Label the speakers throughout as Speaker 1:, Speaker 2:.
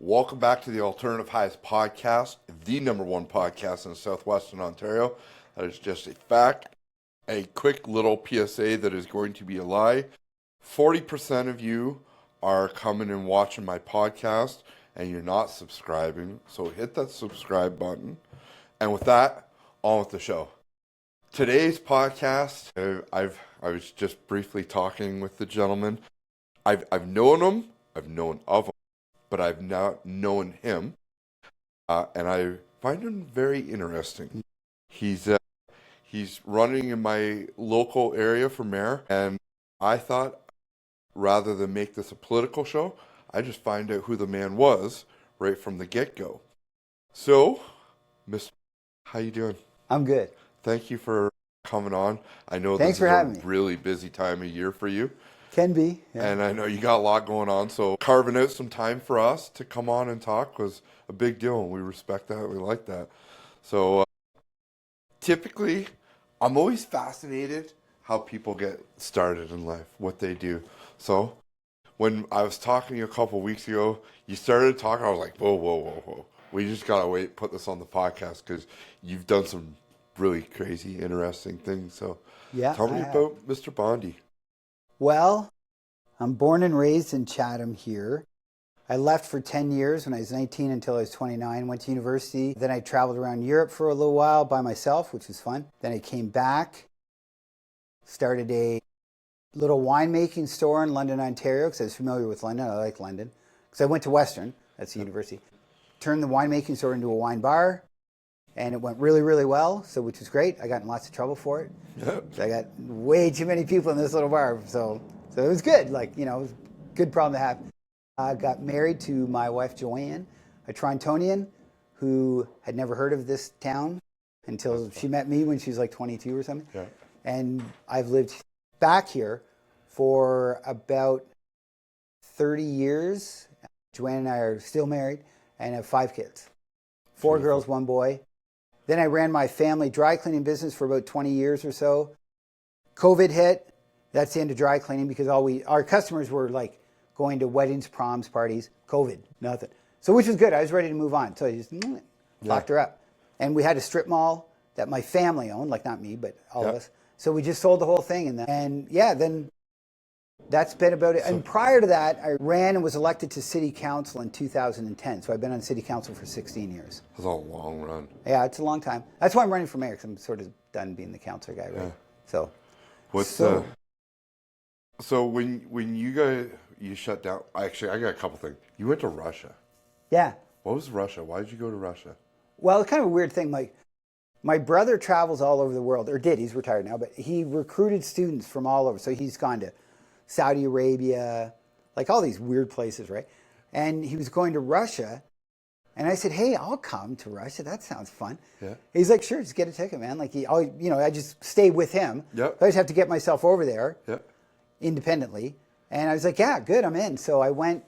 Speaker 1: Welcome back to the Alternative Highs podcast, the number one podcast in Southwestern Ontario. That is just a fact. A quick little PSA that is going to be a lie. 40% of you are coming and watching my podcast and you're not subscribing. So hit that subscribe button. And with that, on with the show. Today's podcast, I was just briefly talking with the gentleman. I've known him, I've known of him, but I've not known him, and I find him very interesting. He's running in my local area for mayor, and I thought rather than make this a political show, I just find out who the man was right from the get-go. So, Mr. How you doing?
Speaker 2: I'm good.
Speaker 1: Thank you for coming on. I know
Speaker 2: Thanks
Speaker 1: this
Speaker 2: for
Speaker 1: is
Speaker 2: having
Speaker 1: a
Speaker 2: me.
Speaker 1: really busy time of year for you.
Speaker 2: Can be. Yeah.
Speaker 1: And I know you got a lot going on, so carving out some time for us to come on and talk was a big deal, and we respect that. We like that. So typically, I'm always fascinated how people get started in life, what they do. So when I was talking to you a couple of weeks ago, you started talking, I was like, whoa. We just got to wait, put this on the podcast because you've done some really crazy, interesting things. So tell me about Mr. Bondy.
Speaker 2: Well, I'm born and raised in Chatham here. I left for 10 years when I was 19 until I was 29, went to university. Then I traveled around Europe for a little while by myself, which was fun. Then I came back, started a little winemaking store in London, Ontario, because I was familiar with London. I like London. Because I went to Western, that's the university. Turned the winemaking store into a wine bar, and it went really, really well, which was great. I got in lots of trouble for it. So I got way too many people in this little bar, so it was good. It was a good problem to have. I got married to my wife Joanne, a Torontonian who had never heard of this town until she met me when she was like 22 or something. Yeah. And I've lived back here for about 30 years. Joanne and I are still married and have 5 kids. 4 girls, 1 boy. Then I ran my family dry cleaning business for about 20 years or so. COVID hit. That's the end of dry cleaning because our customers were like going to weddings, proms, parties. COVID, nothing. So which was good. I was ready to move on. So I just locked her up. And we had a strip mall that my family owned, like not me, but all of us. So we just sold the whole thing. Then that's been about it. And prior to that, I ran and was elected to city council in 2010. So I've been on city council for 16 years.
Speaker 1: That's a long run.
Speaker 2: Yeah, it's a long time. That's why I'm running for mayor, because I'm sort of done being the councilor guy, right? Yeah.
Speaker 1: So when you shut down, actually, I got a couple things. You went to Russia.
Speaker 2: Yeah.
Speaker 1: What was Russia? Why did you go to Russia?
Speaker 2: Well, it's kind of a weird thing. My brother travels all over the world, or did. He's retired now, but he recruited students from all over. So he's gone to Saudi Arabia, like all these weird places, right? And he was going to Russia, and I said, "Hey, I'll come to Russia. That sounds fun." Yeah. He's like, "Sure, just get a ticket, man." I just stay with him. Yep. I just have to get myself over there independently. And I was like, "Yeah, good, I'm in." So I went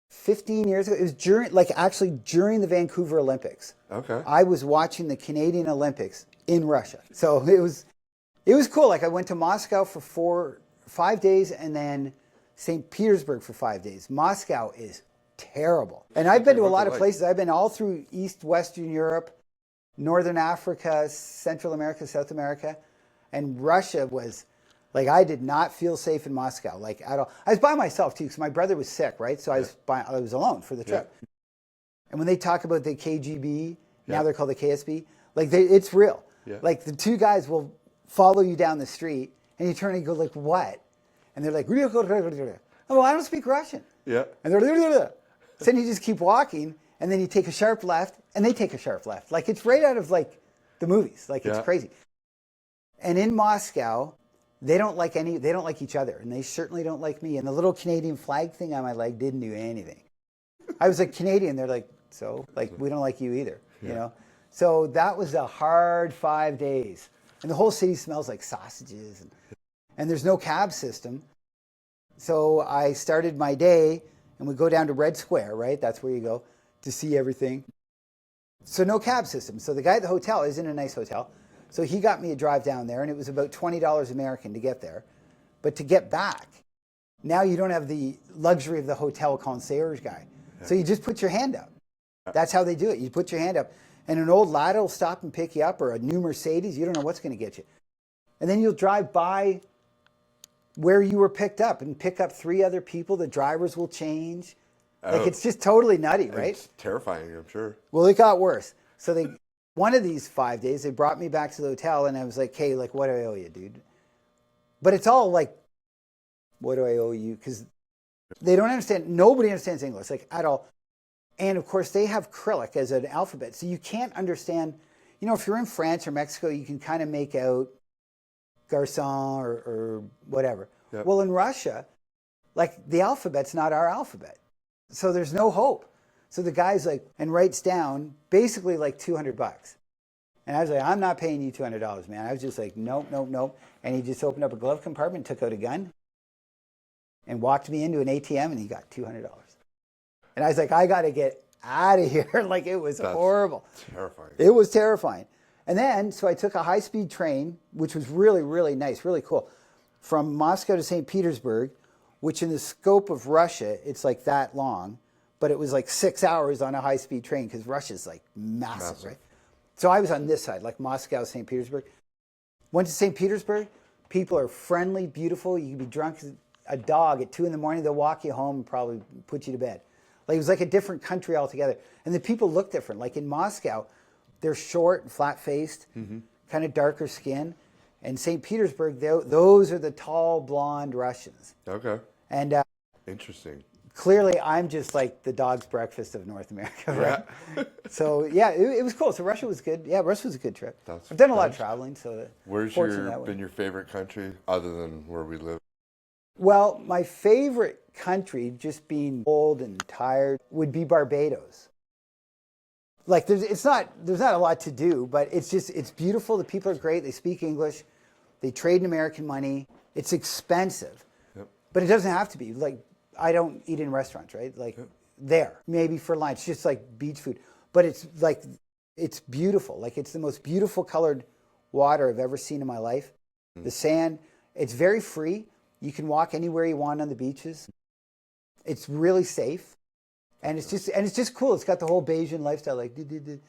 Speaker 2: 15 years ago. It was during the Vancouver Olympics. Okay. I was watching the Canadian Olympics in Russia. So it was cool. Like I went to Moscow for 5 days and then St. Petersburg for 5 days. Moscow is terrible. And I've been to a lot of places. I've been all through East, Western Europe, Northern Africa, Central America, South America. And Russia was, I did not feel safe in Moscow, at all. I was by myself too, because my brother was sick, right? So I was alone for the trip. Yeah. And when they talk about the KGB, now they're called the KSB, it's real. Yeah. The 2 guys will follow you down the street, and you turn and go, what? And they're like, well, I don't speak Russian. Yeah. And they're so then you just keep walking, and then you take a sharp left, and they take a sharp left. It's right out of the movies. It's crazy. And in Moscow, they don't like each other, and they certainly don't like me. And the little Canadian flag thing on my leg didn't do anything. I was like Canadian. They're like, so we don't like you either, you know. So that was a hard 5 days, and the whole city smells like sausages, and there's no cab system. So I started my day, and we go down to Red Square, right? That's where you go to see everything. So no cab system. So the guy at the hotel is in a nice hotel. So he got me a drive down there, and it was about $20 American to get there. But to get back, now you don't have the luxury of the hotel concierge guy. So you just put your hand up. That's how they do it. You put your hand up, and an old lad will stop and pick you up, or a new Mercedes. You don't know what's going to get you. And then you'll drive by where you were picked up and pick up 3 other people. The drivers will change. Like, it's just totally nutty, right?
Speaker 1: It's terrifying, I'm sure.
Speaker 2: Well, it got worse. So one of these 5 days, they brought me back to the hotel, and I was like, hey, like, what do I owe you, dude? But it's all like, what do I owe you? Because they don't understand. Nobody understands English, like, at all. And, of course, they have Cyrillic as an alphabet. So you can't understand. You know, if you're in France or Mexico, you can kind of make out garçon or whatever. Yep. Well, in Russia, like, the alphabet's not our alphabet. So there's no hope. So the guy's like, and writes down basically like $200. And I was like, I'm not paying you $200, man. I was just like, nope, nope, nope. And he just opened up a glove compartment, took out a gun, and walked me into an ATM, and he got $200. And I was like, I got to get out of here. Like, it was horrible.
Speaker 1: Terrifying.
Speaker 2: It was terrifying. And then, so I took a high-speed train, which was really, really nice, really cool, from Moscow to St. Petersburg, which in the scope of Russia, it's like that long, but it was like 6 hours on a high-speed train because Russia's like massive, right? So I was on this side, like Moscow, St. Petersburg. Went to St. Petersburg. People are friendly, beautiful. You can be drunk as a dog at 2 in the morning. They'll walk you home and probably put you to bed. Like, it was like a different country altogether. And the people look different. Like in Moscow, they're short and flat-faced, kind of darker skin. And St. Petersburg, those are the tall, blonde Russians.
Speaker 1: Okay.
Speaker 2: And
Speaker 1: interesting.
Speaker 2: Clearly, I'm just like the dog's breakfast of North America, right? Yeah. So, yeah, it was cool. So Russia was good. Yeah, Russia was a good trip. I've done a lot of traveling. So
Speaker 1: where's been your favorite country other than where we live?
Speaker 2: Well, my favorite country, just being old and tired, would be Barbados. Like, there's not a lot to do, but it's beautiful. The people are great. They speak English. They trade in American money. It's expensive, but it doesn't have to be. Like, I don't eat in restaurants, right? Like, there, maybe for lunch, just like beach food. But it's like, it's beautiful. Like, it's the most beautiful colored water I've ever seen in my life. The sand, it's very free. You can walk anywhere you want on the beaches. It's really safe. And it's just cool. It's got the whole Bayesian lifestyle, like, you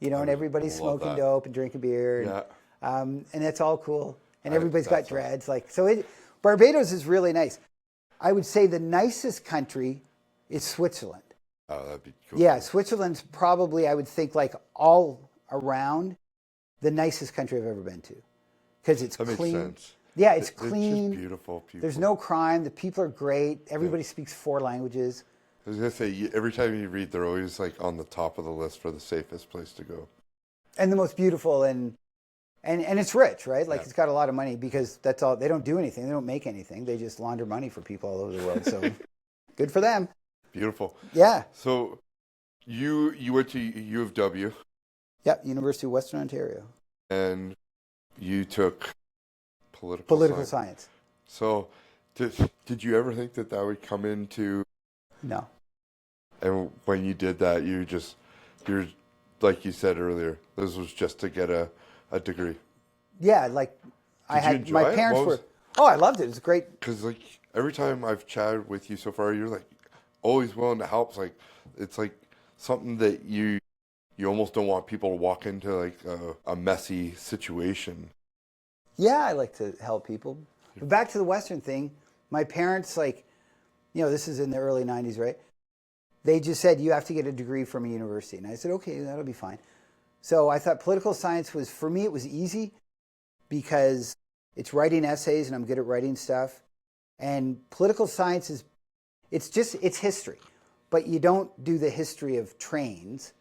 Speaker 2: know, and everybody's smoking dope and drinking beer. And that's all cool. And everybody's got dreads. Like, so Barbados is really nice. I would say the nicest country is Switzerland.
Speaker 1: Oh, that'd be cool.
Speaker 2: Yeah, Switzerland's probably, I would think, like, all around the nicest country I've ever been to. Because it's clean.
Speaker 1: Makes sense.
Speaker 2: Yeah, it's clean.
Speaker 1: It's just beautiful people.
Speaker 2: There's no crime. The people are great. Everybody speaks 4 languages.
Speaker 1: I was going to say, every time you read, they're always like on the top of the list for the safest place to go.
Speaker 2: And the most beautiful, and it's rich, right? Like, it's got a lot of money because that's all. They don't do anything. They don't make anything. They just launder money for people all over the world. So good for them.
Speaker 1: Beautiful.
Speaker 2: Yeah.
Speaker 1: So you went to U of W.
Speaker 2: Yep, University of Western Ontario.
Speaker 1: And you took political
Speaker 2: science.
Speaker 1: So did you ever think that would come into...
Speaker 2: No.
Speaker 1: And when you did that, you're like you said earlier, this was just to get a degree.
Speaker 2: Yeah, like my parents were. Oh, I loved it. It was great.
Speaker 1: Because like every time I've chatted with you so far, you're like always willing to help. It's like something that you almost don't want people to walk into, like a messy situation.
Speaker 2: Yeah, I like to help people. But back to the Western thing, my parents, like, you know, this is in the early 90s, right? They just said, you have to get a degree from a university. And I said, okay, that'll be fine. So I thought political science was, for me, it was easy because it's writing essays and I'm good at writing stuff. And political science it's history. But you don't do the history of trains.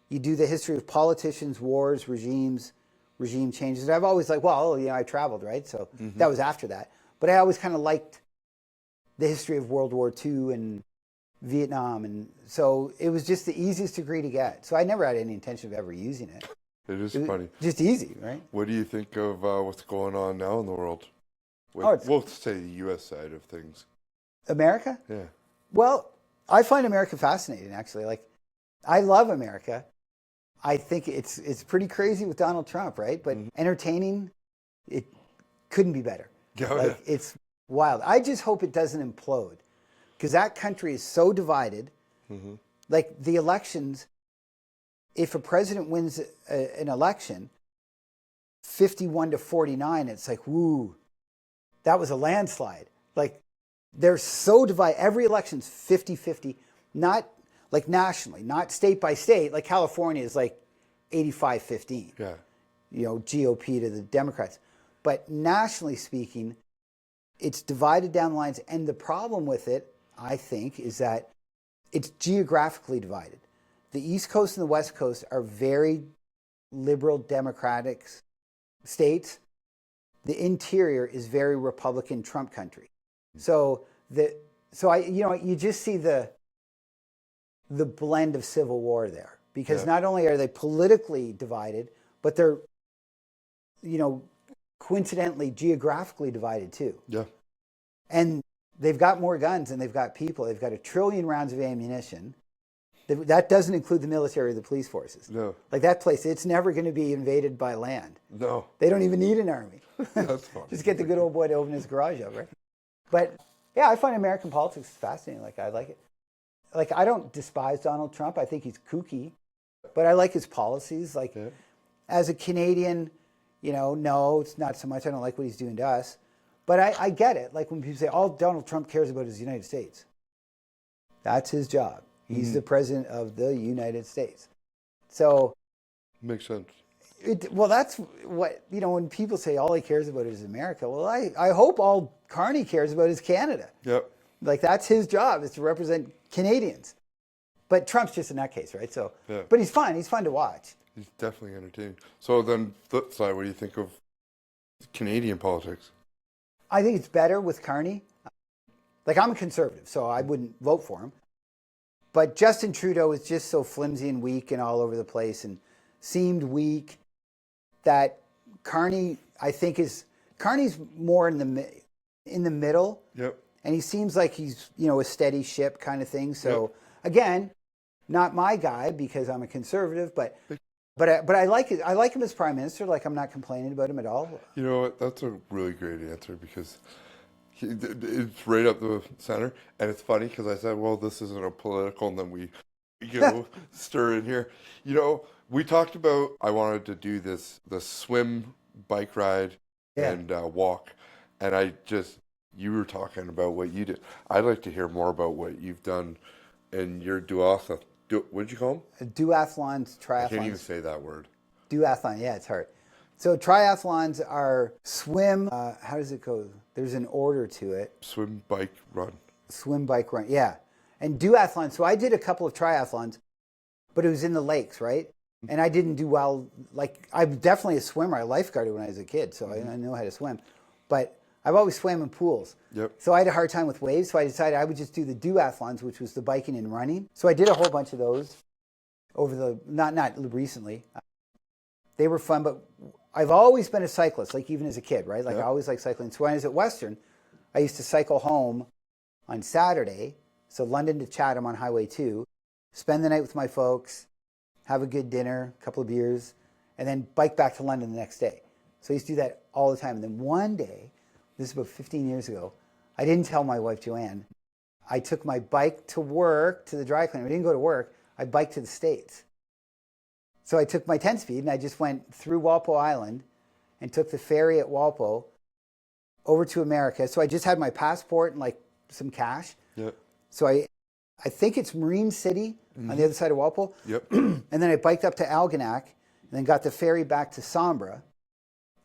Speaker 2: You do the history of politicians, wars, regime changes. And I've always like, well, you know, I traveled, right? So that was after that. But I always kind of liked the history of World War II and Vietnam. And so it was just the easiest degree to get. So I never had any intention of ever using it.
Speaker 1: It is funny.
Speaker 2: Just easy, right?
Speaker 1: What do you think of what's going on now in the world? We'll say the U.S. side of things.
Speaker 2: America?
Speaker 1: Yeah.
Speaker 2: Well, I find America fascinating, actually. Like, I love America. I think it's pretty crazy with Donald Trump, right? But entertaining, it couldn't be better. It's wild. I just hope it doesn't implode because that country is so divided like the elections, if a president wins an election, 51-49, it's like, woo, that was a landslide. Like, they're so divided. Every election's 50-50, not like nationally, not state by state. Like California is like 85-15.
Speaker 1: Yeah.
Speaker 2: You know, GOP to the Democrats. But nationally speaking, it's divided down the lines. And the problem with it, I think, is that it's geographically divided. The East Coast and the West Coast are very liberal Democratic states. The interior is very Republican Trump country. So you just see the blend of civil war there, because not only are they politically divided, but they're, coincidentally geographically divided too.
Speaker 1: Yeah.
Speaker 2: And they've got more guns than they've got people. They've got 1 trillion rounds of ammunition. That doesn't include the military or the police forces.
Speaker 1: No.
Speaker 2: Like that place, it's never going to be invaded by land.
Speaker 1: No.
Speaker 2: They don't even need an army.
Speaker 1: That's fine.
Speaker 2: Just get the good old boy to open his garage up, right? But yeah, I find American politics fascinating. Like, I like it. Like, I don't despise Donald Trump. I think he's kooky, but I like his policies. Like, as a Canadian, no, it's not so much. I don't like what he's doing to us. But I get it. Like, when people say, all Donald Trump cares about is the United States. That's his job. He's the president of the United States. So.
Speaker 1: Makes sense.
Speaker 2: Well, that's what, when people say all he cares about is America. Well, I hope all Carney cares about is Canada.
Speaker 1: Yep.
Speaker 2: Like, that's his job, is to represent Canadians. But Trump's just a nutcase, right? So, but he's fun. He's fun to watch.
Speaker 1: He's definitely entertaining. So then, flip side, what do you think of Canadian politics?
Speaker 2: I think it's better with Carney. Like, I'm a conservative, so I wouldn't vote for him. But Justin Trudeau is just so flimsy and weak and all over the place and seemed weak that Carney, I think, Carney's more in the middle. Yep. And he seems like he's, a steady ship kind of thing. So, again, not my guy because I'm a conservative, but I like it. I like him as prime minister. Like, I'm not complaining about him at all.
Speaker 1: You know what? That's a really great answer, because it's right up the center. And it's funny because I said, well, this isn't a political, and then we, stir in here. We talked about, I wanted to do the swim, bike ride, and walk. And you were talking about what you did. I'd like to hear more about what you've done in your duathlon. What did you call them?
Speaker 2: Duathlons, triathlons.
Speaker 1: I can't even say that word.
Speaker 2: Duathlon, yeah, it's hard. So triathlons are swim, how does it go? There's an order to it.
Speaker 1: Swim, bike, run.
Speaker 2: Swim, bike, run, yeah. And duathlon, so I did a couple of triathlons, but it was in the lakes, right? And I didn't do well. Like, I'm definitely a swimmer. I lifeguarded when I was a kid, so I know how to swim. But I've always swam in pools. Yep. So I had a hard time with waves, so I decided I would just do the duathlons, which was the biking and running. So I did a whole bunch of those over not recently. They were fun, but I've always been a cyclist, like even as a kid, right? Like I always liked cycling. So when I was at Western, I used to cycle home on Saturday, so London to Chatham on Highway 2, spend the night with my folks, have a good dinner, a couple of beers, and then bike back to London the next day. So I used to do that all the time. And then one day, this is about 15 years ago, I didn't tell my wife, Joanne. I took my bike to work, to the dry cleaner. I didn't go to work. I biked to the States. So I took my 10-speed and I just went through Walpole Island and took the ferry at Walpole over to America. So I just had my passport and like some cash. Yep. So I think it's Marine City on the other side of Walpole. Yep. And then I biked up to Algonac and then got the ferry back to Sombra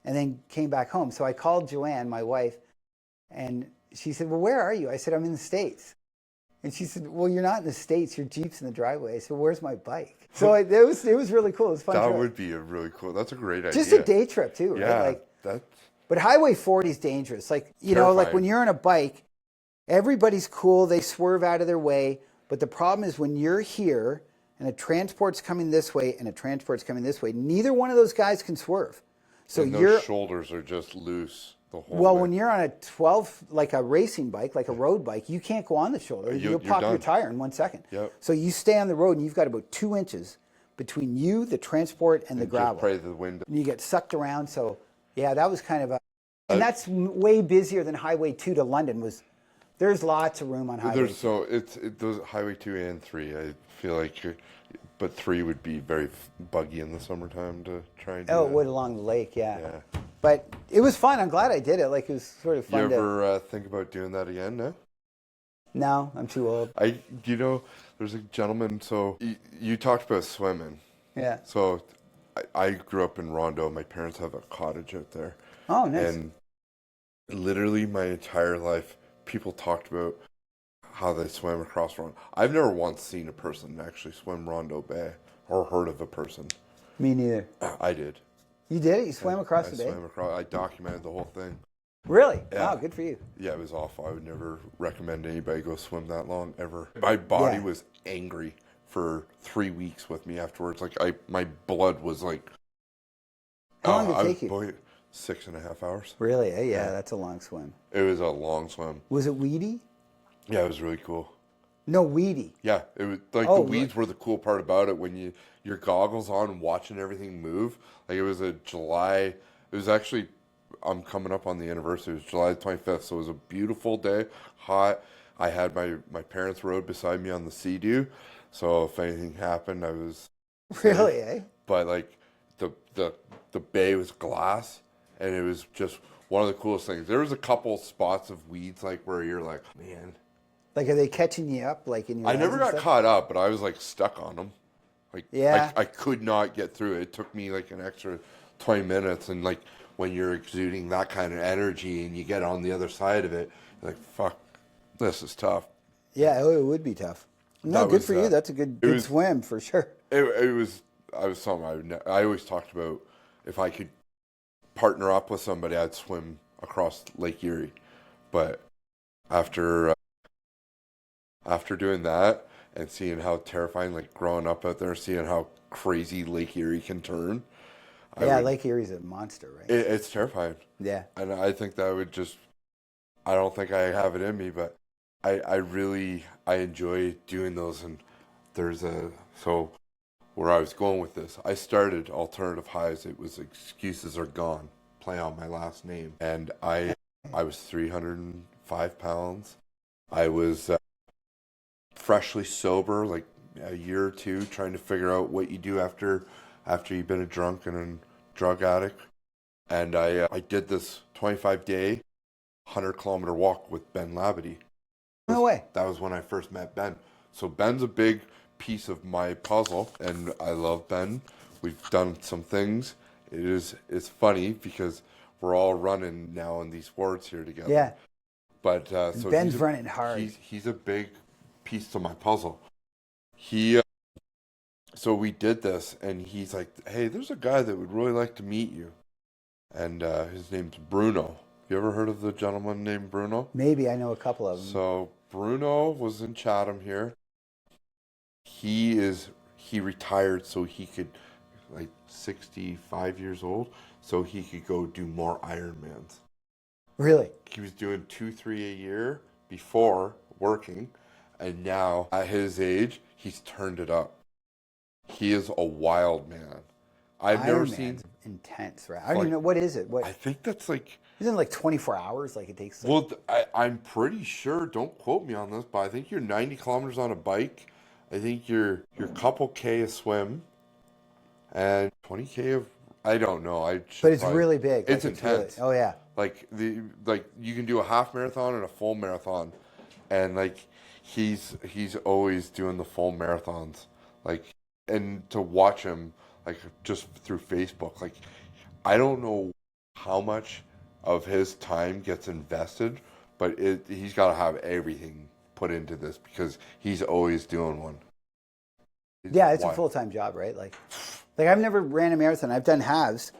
Speaker 2: and then came back home. So I called Joanne, my wife, and she said, well, where are you? I said, I'm in the States. And she said, well, you're not in the States. Your Jeep's in the driveway. I said, where's my bike? So it was really cool. It was fun.
Speaker 1: That would be a really cool. That's a great idea.
Speaker 2: Just a day trip too, right?
Speaker 1: Yeah,
Speaker 2: like, but Highway 40 is dangerous. Like, like when you're on a bike, everybody's cool. They swerve out of their way. But the problem is when you're here and a transport's coming this way and a transport's coming this way, neither one of those guys can swerve. So
Speaker 1: and those shoulders are just loose the whole way.
Speaker 2: When you're on a 12, like a racing bike, like a road bike, you can't go on the shoulder. You'll pop your tire in 1 second. Yep. So you stay on the road and you've got about 2 inches between you, the transport, and the gravel.
Speaker 1: Just pray the wind.
Speaker 2: And you get sucked around. So yeah, that was kind of a, and that's way busier than Highway 2 to London was. There's lots of room on Highway 2.
Speaker 1: So it's those Highway 2 and 3. feel like, but 3 would be very buggy in the summertime to try and do
Speaker 2: Oh, it
Speaker 1: that.
Speaker 2: would along the lake, yeah.
Speaker 1: Yeah.
Speaker 2: But it was fun. I'm glad I did it. Like, it was sort of
Speaker 1: You
Speaker 2: fun to.
Speaker 1: ever think about doing that again? No.
Speaker 2: No, I'm too old.
Speaker 1: There's a gentleman. So you talked about swimming.
Speaker 2: Yeah.
Speaker 1: So I grew up in Rondo. My parents have a cottage out there.
Speaker 2: Oh, nice.
Speaker 1: And literally my entire life, people talked about how they swam across Rondo. I've never once seen a person actually swim Rondo Bay or heard of a person.
Speaker 2: Me neither.
Speaker 1: I did.
Speaker 2: You did it? You swam across
Speaker 1: I
Speaker 2: the bay?
Speaker 1: swam across. I documented the whole thing.
Speaker 2: Really?
Speaker 1: Yeah.
Speaker 2: Wow, good for you.
Speaker 1: Yeah, it was awful. I would never recommend anybody go swim that long ever. My body
Speaker 2: Yeah.
Speaker 1: was angry for 3 weeks with me afterwards. Like my blood was like.
Speaker 2: How long did it
Speaker 1: I
Speaker 2: take you?
Speaker 1: boy, 6.5 hours.
Speaker 2: Really? Eh? Yeah, that's a long swim.
Speaker 1: It was a long swim.
Speaker 2: Was it weedy?
Speaker 1: Yeah, it was really cool.
Speaker 2: No, weedy.
Speaker 1: Yeah, it was like
Speaker 2: Oh,
Speaker 1: the weeds were the cool part about it when your goggles on and watching everything move. Like it was a July. It was actually. I'm coming up on the anniversary. It was July 25th, so it was a beautiful day, hot. I had my parents rode beside me on the Sea-Doo, so if anything happened, I was
Speaker 2: Really,
Speaker 1: safe.
Speaker 2: eh?
Speaker 1: But like the bay was glass, and it was just one of the coolest things. There was a couple spots of weeds like where you're like, man.
Speaker 2: Like, are they catching you up? Like in your
Speaker 1: I
Speaker 2: legs
Speaker 1: never
Speaker 2: and
Speaker 1: got
Speaker 2: stuff?
Speaker 1: caught up, but I was like stuck on them. Like
Speaker 2: Yeah.
Speaker 1: I could not get through it. It took me like an extra 20 minutes, and like when you're exuding that kind of energy and you get on the other side of it, you're like, fuck, this is tough.
Speaker 2: Yeah, it would be tough. No,
Speaker 1: That
Speaker 2: good
Speaker 1: was,
Speaker 2: for you. That's a good
Speaker 1: was-
Speaker 2: swim for sure.
Speaker 1: It was something I always talked about. If I could partner up with somebody, I'd swim across Lake Erie. But after doing that and seeing how terrifying, like growing up out there, seeing how crazy Lake Erie can turn.
Speaker 2: Yeah, Lake Erie's a monster, right?
Speaker 1: It's terrifying.
Speaker 2: Yeah.
Speaker 1: And I think that would just, I don't think I have it in me, but I really enjoy doing those. And so where I was going with this, I started Alternative Highs. It was Excuses Are Gone, play on my last name. And I was 305 pounds. I was freshly sober, like a year or two, trying to figure out what you do after you've been a drunk and a drug addict. And I did this 25-day, 100-kilometer walk with Ben Labadie.
Speaker 2: No way.
Speaker 1: That was when I first met Ben. So Ben's a big piece of my puzzle, and I love Ben. We've done some things. It's funny because we're all running now in these wards here together.
Speaker 2: Yeah.
Speaker 1: But so
Speaker 2: Ben's running hard.
Speaker 1: He's a big piece to my puzzle. So we did this, and he's like, "Hey, there's a guy that would really like to meet you," and his name's Bruno. You ever heard of the gentleman named Bruno?
Speaker 2: Maybe I know a couple of them.
Speaker 1: So Bruno was in Chatham here. He retired so he could, like 65 years old, so he could go do more Ironmans.
Speaker 2: Really?
Speaker 1: He was doing 2-3 a year before working, and now at his age, he's turned it up. He is a wild man. I've never seen
Speaker 2: intense, right? I don't even know, what is it?
Speaker 1: I think that's like,
Speaker 2: isn't it like 24 hours? Like it takes.
Speaker 1: well, I'm pretty sure. Don't quote me on this, but I think you're 90 kilometers on a bike. I think you're couple K a swim, and 20K of, I don't know.
Speaker 2: But it's really big.
Speaker 1: It's
Speaker 2: like
Speaker 1: intense.
Speaker 2: Oh yeah.
Speaker 1: Like you can do a half marathon and a full marathon, and like he's always doing the full marathons. Like, and to watch him, like just through Facebook, like I don't know how much of his time gets invested, but he's got to have everything put into this because he's always doing one.
Speaker 2: Yeah, it's a full-time job, right? Like I've never ran a marathon. I've done halves,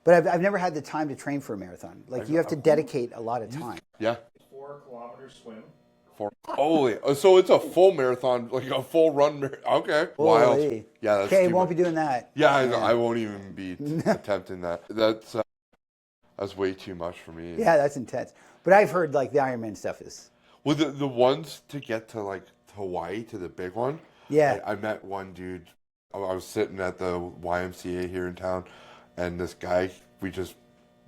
Speaker 2: but I've never had the time to train for a marathon. Like you have to dedicate a lot of time.
Speaker 1: Yeah.
Speaker 3: 4-kilometer swim.
Speaker 1: Holy, so it's a full marathon, like a full run. Okay, wild.
Speaker 2: Holy.
Speaker 1: Yeah, that's
Speaker 2: Okay,
Speaker 1: too
Speaker 2: won't
Speaker 1: much.
Speaker 2: be doing that.
Speaker 1: Yeah, I won't even be attempting that. That's way too much for me.
Speaker 2: Yeah, that's intense. But I've heard like the Ironman stuff is.
Speaker 1: Well, the ones to get to like Hawaii, to the big one.
Speaker 2: Yeah.
Speaker 1: I met one dude. I was sitting at the YMCA here in town, and this guy we just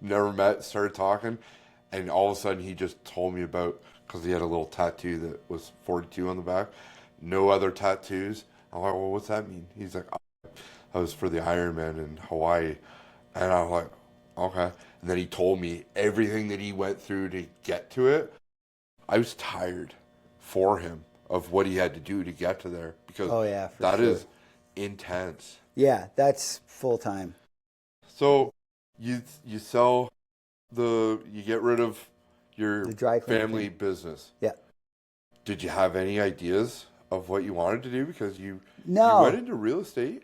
Speaker 1: never met, started talking, and all of a sudden he just told me about, because he had a little tattoo that was 42 on the back, no other tattoos. I'm like, well, what's that mean? He's like, I was for the Ironman in Hawaii. And I'm like, okay. And then he told me everything that he went through to get to it. I was tired for him of what he had to do to get to there because that is intense.
Speaker 2: Yeah, that's full time.
Speaker 1: So you sell you get rid of your
Speaker 2: dry cleaner
Speaker 1: family business.
Speaker 2: Yeah.
Speaker 1: Did you have any ideas of what you wanted to do? Because you went into real estate.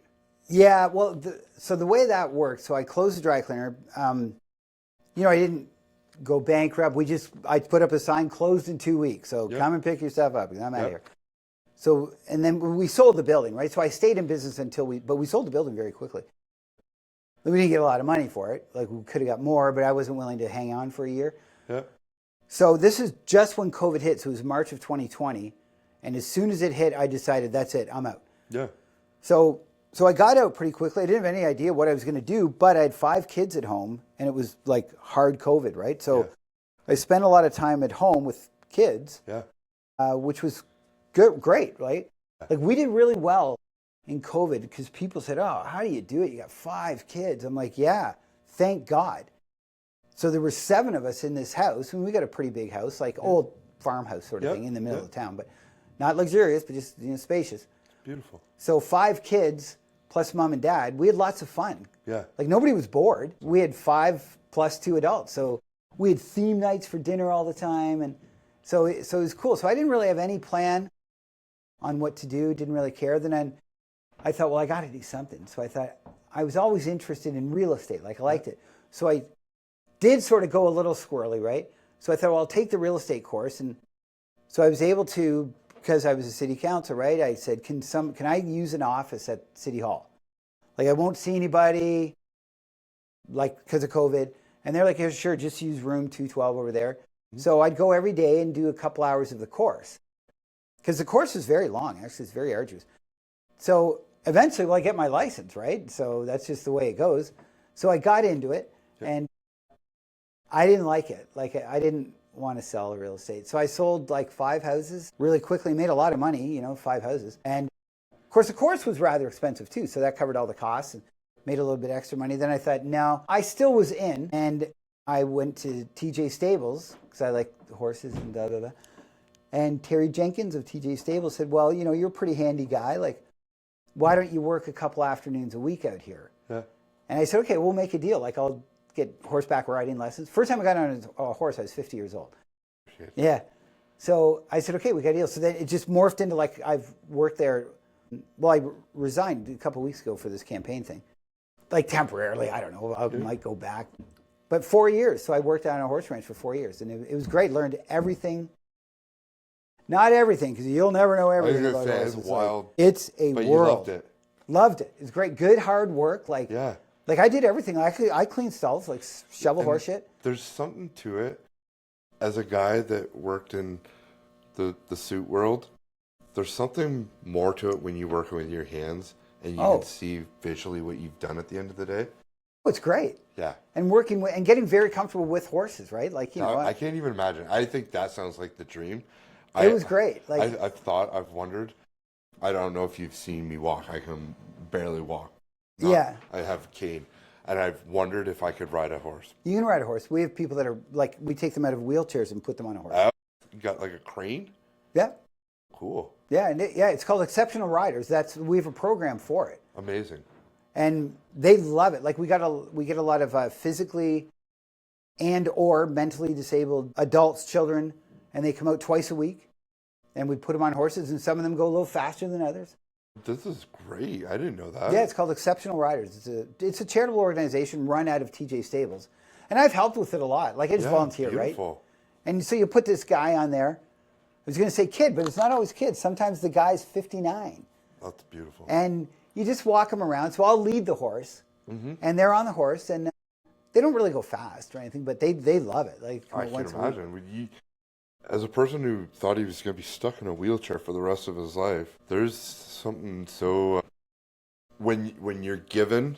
Speaker 2: Yeah, well, so the way that worked, so I closed the dry cleaner. I didn't go bankrupt. I put up a sign, closed in 2 weeks. So come and pick your stuff up because I'm out of here. So, and then we sold the building, right? So I stayed in business but we sold the building very quickly. We didn't get a lot of money for it. Like we could have got more, but I wasn't willing to hang on for a year.
Speaker 1: Yeah.
Speaker 2: So this is just when COVID hit. So it was March of 2020. And as soon as it hit, I decided that's it, I'm out.
Speaker 1: Yeah.
Speaker 2: So I got out pretty quickly. I didn't have any idea what I was going to do, but I had 5 kids at home and it was like hard COVID, right? So I spent a lot of time at home with kids, which was great, right? Like we did really well in COVID because people said, oh, how do you do it? You got 5 kids. I'm like, yeah, thank God. So there were 7 of us in this house, and we got a pretty big house, like old farmhouse sort of thing in the middle of town, but not luxurious, but just spacious.
Speaker 1: Beautiful.
Speaker 2: So 5 kids plus mom and dad. We had lots of fun.
Speaker 1: Yeah.
Speaker 2: Like nobody was bored. We had 5 plus 2 adults. So we had theme nights for dinner all the time, and so it was cool. So I didn't really have any plan on what to do. Didn't really care. Then I thought, well, I got to do something. So I thought I was always interested in real estate. Like I liked it. So I did sort of go a little squirrely, right? So I thought, well, I'll take the real estate course, and so I was able to, because I was a city council, right? I said, can I use an office at City Hall? Like I won't see anybody, like because of COVID. And they're like, yeah, sure, just use room 212 over there. So I'd go every day and do a couple hours of the course. Because the course is very long, actually, it's very arduous. So eventually, I get my license, right? So that's just the way it goes. So I got into it, and I didn't like it. Like I didn't want to sell real estate. So I sold like 5 houses really quickly, made a lot of money, 5 houses. And of course, the course was rather expensive too. So that covered all the costs and made a little bit extra money. Then I thought, no, I still was in. And I went to TJ Stables because I like horses and da-da-da. And Terry Jenkins of TJ Stables said, well, you're a pretty handy guy. Like, why don't you work a couple afternoons a week out here? Yeah. And I said, okay, we'll make a deal. Like, I'll get horseback riding lessons. First time I got on a horse, I was 50 years old. Shit. Yeah. So I said, okay, we got a deal. So then it just morphed into like I've worked there. Well, I resigned a couple of weeks ago for this campaign thing. Like temporarily, I don't know. I might go back. But 4 years. So I worked on a horse ranch for 4 years. And it was great. Learned everything. Not everything, because you'll never know everything about horses.
Speaker 1: It's wild.
Speaker 2: It's a
Speaker 1: but
Speaker 2: world.
Speaker 1: You loved it.
Speaker 2: Loved it. It's great. Good, hard work. Like I did everything. I cleaned stalls, like shovel horse shit.
Speaker 1: There's something to it. As a guy that worked in the suit world, there's something more to it when you're working with your hands and you can see visually what you've done at the end of the day.
Speaker 2: Oh, it's great.
Speaker 1: Yeah.
Speaker 2: And working with and getting very comfortable with horses, right? Like
Speaker 1: I can't even imagine. I think that sounds like the dream.
Speaker 2: It was great. Like
Speaker 1: I've wondered. I don't know if you've seen me walk. I can barely walk.
Speaker 2: I
Speaker 1: have a cane, and I've wondered if I could ride a horse.
Speaker 2: You can ride a horse. We have people that are like, we take them out of wheelchairs and put them on a horse.
Speaker 1: You got like a crane?
Speaker 2: Yeah.
Speaker 1: Cool.
Speaker 2: Yeah, and it's called Exceptional Riders. We have a program for it.
Speaker 1: Amazing.
Speaker 2: And they love it. Like we get a lot of physically and or mentally disabled adults, children, and they come out twice a week, and we put them on horses, and some of them go a little faster than others.
Speaker 1: This is great. I didn't know that.
Speaker 2: Yeah, it's called Exceptional Riders. It's a charitable organization run out of TJ Stables, and I've helped with it a lot. Like I just volunteer,
Speaker 1: beautiful.
Speaker 2: Right? And so you put this guy on there. I was going to say kid, but it's not always kids. Sometimes the guy's 59.
Speaker 1: That's beautiful.
Speaker 2: And you just walk them around. So I'll lead the horse, and they're on the horse, and they don't really go fast or anything, but they love it. Like
Speaker 1: I can imagine. As a person who thought he was going to be stuck in a wheelchair for the rest of his life, there's something so... when you're given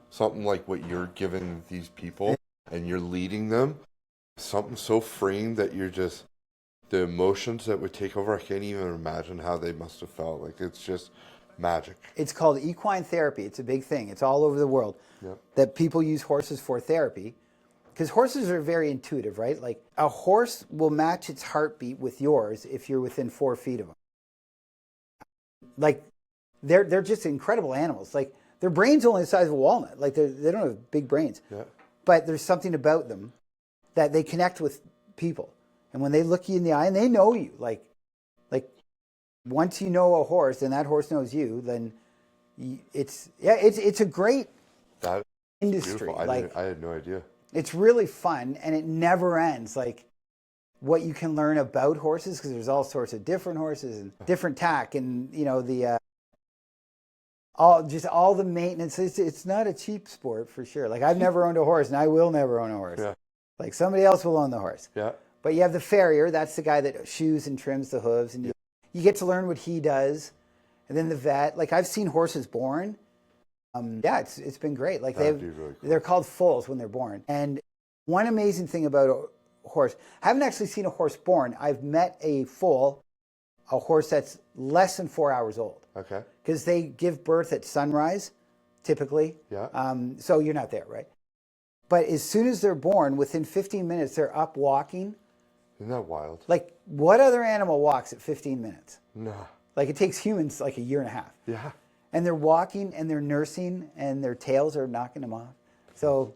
Speaker 1: something like what you're giving these people and you're leading them, something so freeing that you're just... The emotions that would take over, I can't even imagine how they must have felt. Like, it's just Magic.
Speaker 2: It's called equine therapy. It's a big thing. It's all over the world
Speaker 1: Yep.
Speaker 2: that people use horses for therapy because horses are very intuitive, right? Like a horse will match its heartbeat with yours if you're within 4 feet of them. Like they're just incredible animals. Like their brain's only the size of a walnut. Like they don't have big brains,
Speaker 1: Yeah.
Speaker 2: but there's something about them that they connect with people. And when they look you in the eye and they know you, like once you know a horse and that horse knows you, then it's a great
Speaker 1: That
Speaker 2: industry.
Speaker 1: beautiful.
Speaker 2: Like
Speaker 1: I had no idea.
Speaker 2: it's really fun and it never ends. Like what you can learn about horses because there's all sorts of different horses and different tack and the all the maintenance. It's not a cheap sport for sure. Like I've never owned a horse and I will never own a horse.
Speaker 1: Yeah.
Speaker 2: Like somebody else will own the horse.
Speaker 1: Yeah.
Speaker 2: But you have the farrier. That's the guy that shoes and trims the hooves, and you get to learn what he does. And then the vet. Like I've seen horses born. It's been great. Like
Speaker 1: That'd be really cool.
Speaker 2: they're called foals when they're born. And one amazing thing about a horse, I haven't actually seen a horse born. I've met a foal, a horse that's less than 4 hours old.
Speaker 1: Okay.
Speaker 2: Because they give birth at sunrise, typically.
Speaker 1: Yeah.
Speaker 2: So you're not there, right? But as soon as they're born, within 15 minutes, they're up walking.
Speaker 1: Isn't that wild?
Speaker 2: Like, what other animal walks at 15 minutes?
Speaker 1: Nah.
Speaker 2: Like, it takes humans like a year and a half.
Speaker 1: Yeah.
Speaker 2: And they're walking and they're nursing and their tails are knocking them off. So,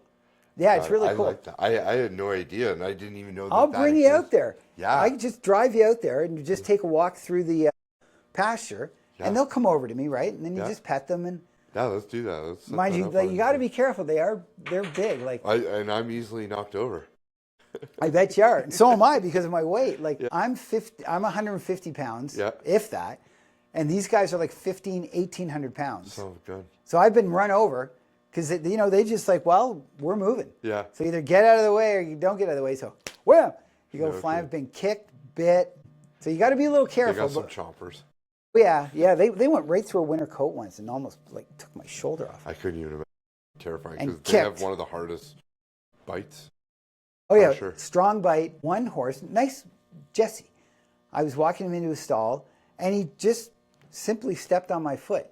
Speaker 2: yeah, it's really cool.
Speaker 1: I like that. I had no idea, and I didn't even know that.
Speaker 2: I'll bring you out there.
Speaker 1: Yeah.
Speaker 2: I can just drive you out there and you just take a walk through the pasture, and they'll come over to me, right? And then you just pet them and.
Speaker 1: Yeah, let's do that. Let's set
Speaker 2: Mind
Speaker 1: that
Speaker 2: you,
Speaker 1: up
Speaker 2: like,
Speaker 1: on
Speaker 2: you
Speaker 1: it.
Speaker 2: got to be careful. They're big. Like
Speaker 1: And I'm easily knocked over.
Speaker 2: I bet you are. And so am I because of my weight. Like I'm 150 pounds, if that. And these guys are like 1,800 pounds.
Speaker 1: So good.
Speaker 2: So I've been run over because they just like, well, we're moving.
Speaker 1: Yeah.
Speaker 2: So either get out of the way or you don't get out of the way. So wham, you go flying. I've been kicked, bit. So you got to be a little
Speaker 1: They
Speaker 2: careful.
Speaker 1: got some chompers.
Speaker 2: Yeah. They went right through a winter coat once and almost like took my shoulder off.
Speaker 1: I couldn't even imagine. Terrifying
Speaker 2: And
Speaker 1: because they have
Speaker 2: kicked.
Speaker 1: one of the hardest bites.
Speaker 2: Oh yeah,
Speaker 1: Sure.
Speaker 2: strong bite. One horse, nice Jesse. I was walking him into a stall, and he just simply stepped on my foot.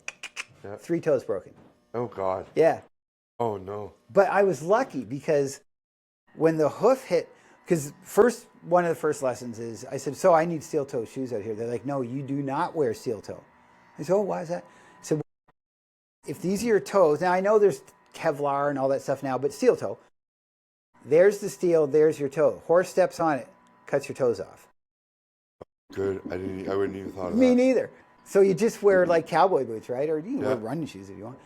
Speaker 1: Yeah.
Speaker 2: 3 toes broken.
Speaker 1: Oh God.
Speaker 2: Yeah,
Speaker 1: Oh no.
Speaker 2: but I was lucky because when the hoof hit, because one of the first lessons is I said, so I need steel toe shoes out here. They're like, no, you do not wear steel toe. I said, oh, why is that? I said, if these are your toes, now I know there's Kevlar and all that stuff now, but steel toe. There's the steel, there's your toe. Horse steps on it, cuts your toes off.
Speaker 1: Good. I wouldn't even thought of
Speaker 2: Me
Speaker 1: that.
Speaker 2: neither. So you just wear like cowboy boots, right? Or you can wear running shoes if you want.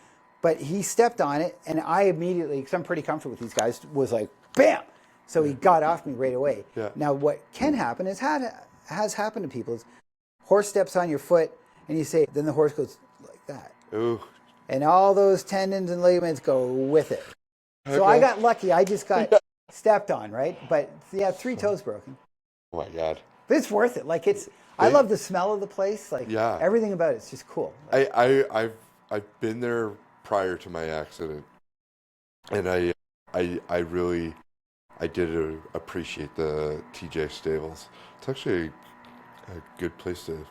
Speaker 2: But he stepped on it, and I immediately, because I'm pretty comfortable with these guys, was like, bam! So he got off me right away.
Speaker 1: Yeah.
Speaker 2: Now what can happen has happened to people is horse steps on your foot, and you say, then the horse goes like that.
Speaker 1: Ooh.
Speaker 2: And all those tendons and ligaments go with it. So I got lucky. I just got stepped on, right? But yeah, 3 toes broken.
Speaker 1: Oh my God.
Speaker 2: But it's worth it. Like I love the smell of the place. Like everything about it's just cool.
Speaker 1: I've been there prior to my accident, and I did appreciate the TJ Stables. It's actually a good place to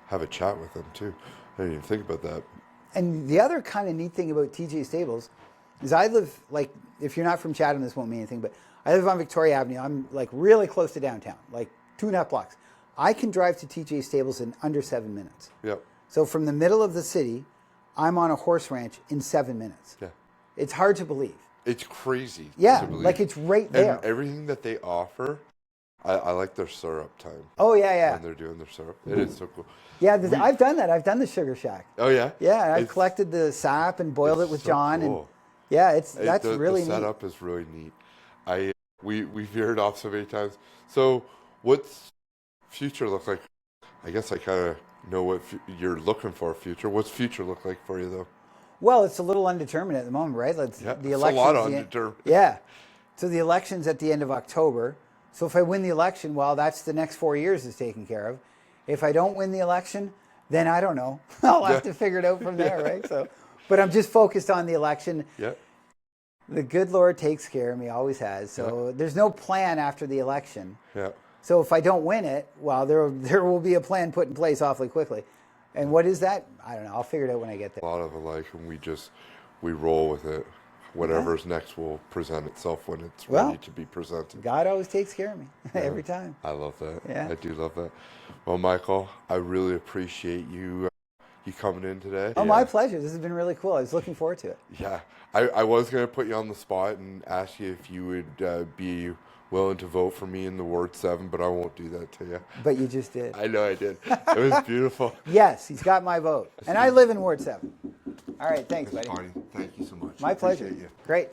Speaker 1: have a chat with them too. I didn't even think about that.
Speaker 2: And the other kind of neat thing about TJ Stables is I live, like, if you're not from Chatham, this won't mean anything, but I live on Victoria Avenue. I'm like really close to downtown, like 2.5 blocks. I can drive to TJ Stables in under 7 minutes.
Speaker 1: Yep.
Speaker 2: So from the middle of the city, I'm on a horse ranch in 7 minutes.
Speaker 1: Yeah.
Speaker 2: It's hard to believe.
Speaker 1: It's crazy.
Speaker 2: Yeah,
Speaker 1: to believe.
Speaker 2: like it's right there.
Speaker 1: And everything that they offer, I like their syrup time.
Speaker 2: Oh, yeah.
Speaker 1: When they're doing their syrup. It is so cool.
Speaker 2: Yeah, I've done that. I've done the Sugar Shack.
Speaker 1: Oh, yeah?
Speaker 2: Yeah, I've collected the sap and boiled it with
Speaker 1: so
Speaker 2: John.
Speaker 1: Cool.
Speaker 2: And yeah, that's really
Speaker 1: the
Speaker 2: neat.
Speaker 1: setup is really neat. We veered off so many times. So what's future look like? I guess I kind of know what you're looking for future. What's future look like for you, though?
Speaker 2: Well, it's a little undetermined at the moment, right?
Speaker 1: It's a lot undetermined.
Speaker 2: Yeah. So the election's at the end of October. So if I win the election, well, that's the next 4 years is taken care of. If I don't win the election, then I don't know. I'll have to figure it out from there, right? So, but I'm just focused on the election.
Speaker 1: Yeah.
Speaker 2: The good Lord takes care of me, always has. So there's no plan after the election.
Speaker 1: Yeah.
Speaker 2: So if I don't win it, well, there will be a plan put in place awfully quickly. And what is that? I don't know. I'll figure it out when I get
Speaker 1: A
Speaker 2: there.
Speaker 1: lot of alike, and we roll with it. Whatever's next will present itself when it's
Speaker 2: Well,
Speaker 1: ready to be presented.
Speaker 2: God always takes care of me every time.
Speaker 1: I love that.
Speaker 2: Yeah.
Speaker 1: I do love that. Well, Michael, I really appreciate you coming in today.
Speaker 2: Oh, my pleasure. This has been really cool. I was looking forward to it.
Speaker 1: Yeah, I was going to put you on the spot and ask you if you would be willing to vote for me in the Ward 7, but I won't do that to you.
Speaker 2: But you just did.
Speaker 1: I know I did. It was beautiful.
Speaker 2: Yes, he's got my vote. And I live in Ward 7. All right, thanks, buddy.
Speaker 1: Bonnie, thank you so much.
Speaker 2: My pleasure.
Speaker 1: Appreciate you.
Speaker 2: Great.